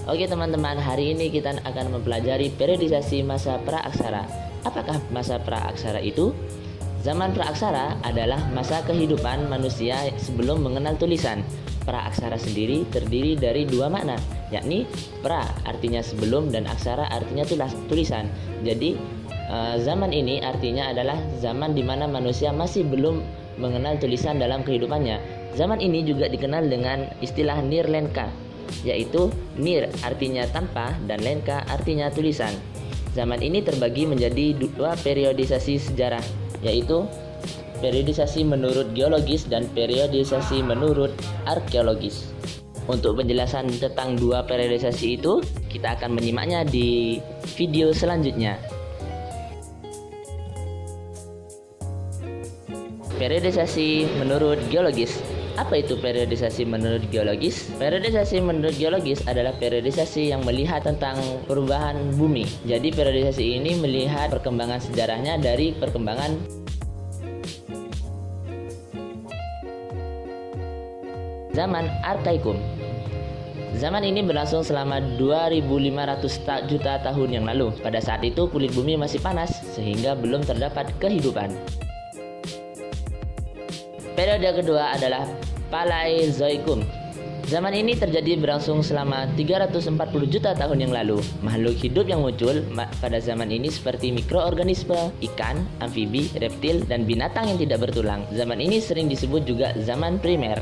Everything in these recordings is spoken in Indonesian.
Oke teman-teman, hari ini kita akan mempelajari periodisasi masa praaksara. Apakah masa praaksara itu? Zaman praaksara adalah masa kehidupan manusia sebelum mengenal tulisan. Praaksara sendiri terdiri dari dua makna, yakni pra artinya sebelum dan aksara artinya tulisan. Jadi zaman ini artinya adalah zaman di mana manusia masih belum mengenal tulisan dalam kehidupannya. Zaman ini juga dikenal dengan istilah nirlenka, yaitu nir artinya tanpa dan lenka artinya tulisan. Zaman ini terbagi menjadi dua periodisasi sejarah, yaitu periodisasi menurut geologis dan periodisasi menurut arkeologis. Untuk penjelasan tentang dua periodisasi itu, kita akan menyimaknya di video selanjutnya. Periodisasi menurut geologis. Apa itu periodisasi menurut geologis? Periodisasi menurut geologis adalah periodisasi yang melihat tentang perubahan bumi. Jadi periodisasi ini melihat perkembangan sejarahnya dari perkembangan zaman Arkaikum. Zaman ini berlangsung selama 2500 juta tahun yang lalu. Pada saat itu kulit bumi masih panas sehingga belum terdapat kehidupan. Periode kedua adalah Paleozoikum. Zaman ini terjadi berlangsung selama 340 juta tahun yang lalu. Makhluk hidup yang muncul pada zaman ini seperti mikroorganisme, ikan, amfibi, reptil, dan binatang yang tidak bertulang. Zaman ini sering disebut juga zaman primer.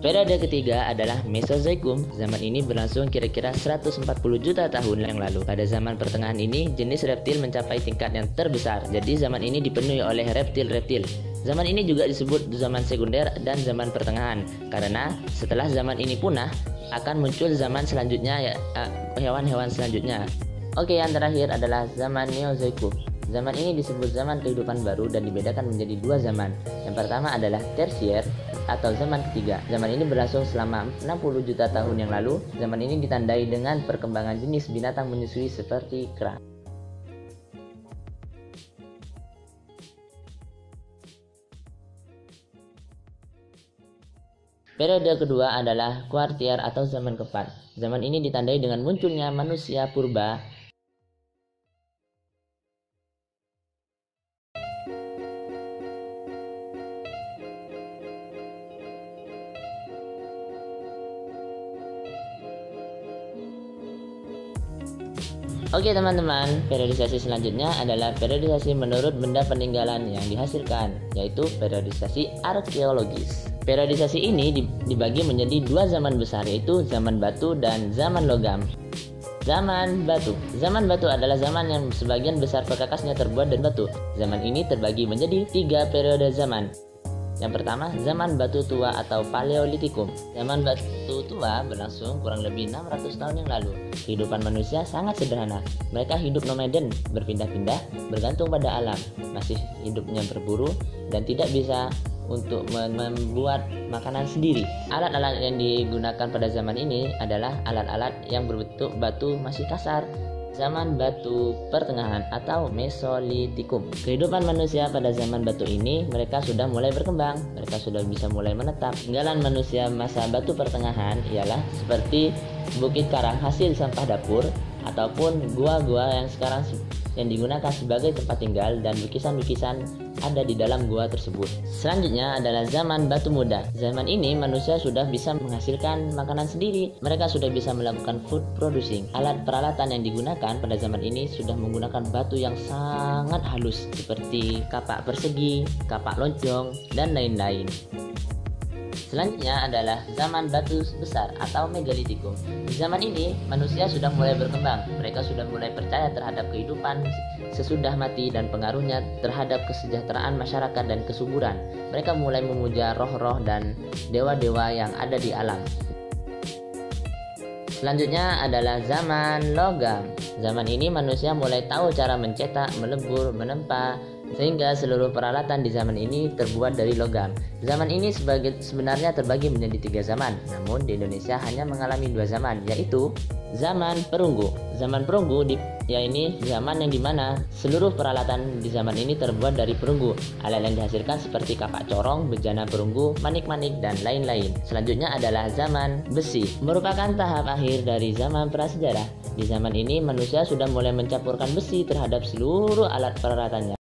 Periode ketiga adalah Mesozoikum. Zaman ini berlangsung kira-kira 140 juta tahun yang lalu. Pada zaman pertengahan ini, jenis reptil mencapai tingkat yang terbesar. Jadi zaman ini dipenuhi oleh reptil-reptil. Zaman ini juga disebut zaman sekunder dan zaman pertengahan, karena setelah zaman ini punah, akan muncul zaman selanjutnya, hewan-hewan selanjutnya. Oke, yang terakhir adalah zaman Neozoikum. Zaman ini disebut zaman kehidupan baru dan dibedakan menjadi dua zaman. Yang pertama adalah Tersier atau zaman ketiga. Zaman ini berlangsung selama 60 juta tahun yang lalu. Zaman ini ditandai dengan perkembangan jenis binatang menyusui seperti kera. Periode kedua adalah Kuartier atau zaman keempat. Zaman ini ditandai dengan munculnya manusia purba. Oke teman-teman, periodisasi selanjutnya adalah periodisasi menurut benda peninggalan yang dihasilkan, yaitu periodisasi arkeologis. Periodisasi ini dibagi menjadi dua zaman besar, yaitu zaman batu dan zaman logam. Zaman batu. Zaman batu adalah zaman yang sebagian besar perkakasnya terbuat dari batu. Zaman ini terbagi menjadi tiga periode zaman. Yang pertama, zaman batu tua atau Paleolitikum. Zaman batu tua berlangsung kurang lebih 600 tahun yang lalu. Kehidupan manusia sangat sederhana. Mereka hidup nomaden, berpindah-pindah, bergantung pada alam. Masih hidupnya berburu dan tidak bisa untuk membuat makanan sendiri. Alat-alat yang digunakan pada zaman ini adalah alat-alat yang berbentuk batu masih kasar. Zaman batu pertengahan atau Mesolitikum. Kehidupan manusia pada zaman batu ini, mereka sudah mulai berkembang, mereka sudah bisa mulai menetap. Tinggalan manusia masa batu pertengahan ialah seperti bukit karang hasil sampah dapur ataupun gua-gua yang sekarang yang digunakan sebagai tempat tinggal dan lukisan-lukisan ada di dalam gua tersebut. Selanjutnya adalah zaman batu muda. Zaman ini manusia sudah bisa menghasilkan makanan sendiri. Mereka sudah bisa melakukan food producing. Alat peralatan yang digunakan pada zaman ini sudah menggunakan batu yang sangat halus seperti kapak persegi, kapak lonjong, dan lain-lain. Selanjutnya adalah zaman batu besar atau Megalitikum. Di zaman ini, manusia sudah mulai berkembang. Mereka sudah mulai percaya terhadap kehidupan sesudah mati dan pengaruhnya terhadap kesejahteraan masyarakat dan kesuburan. Mereka mulai memuja roh-roh dan dewa-dewa yang ada di alam. Selanjutnya adalah zaman logam. Zaman ini manusia mulai tahu cara mencetak, melebur, menempa, sehingga seluruh peralatan di zaman ini terbuat dari logam. Zaman ini sebenarnya terbagi menjadi 3 zaman, namun di Indonesia hanya mengalami 2 zaman, yaitu zaman perunggu. Zaman perunggu ini zaman yang dimana seluruh peralatan di zaman ini terbuat dari perunggu. Alat yang dihasilkan seperti kapak corong, bejana perunggu, manik-manik, dan lain-lain. Selanjutnya adalah zaman besi, merupakan tahap akhir dari zaman prasejarah. Di zaman ini manusia sudah mulai mencampurkan besi terhadap seluruh alat peralatannya.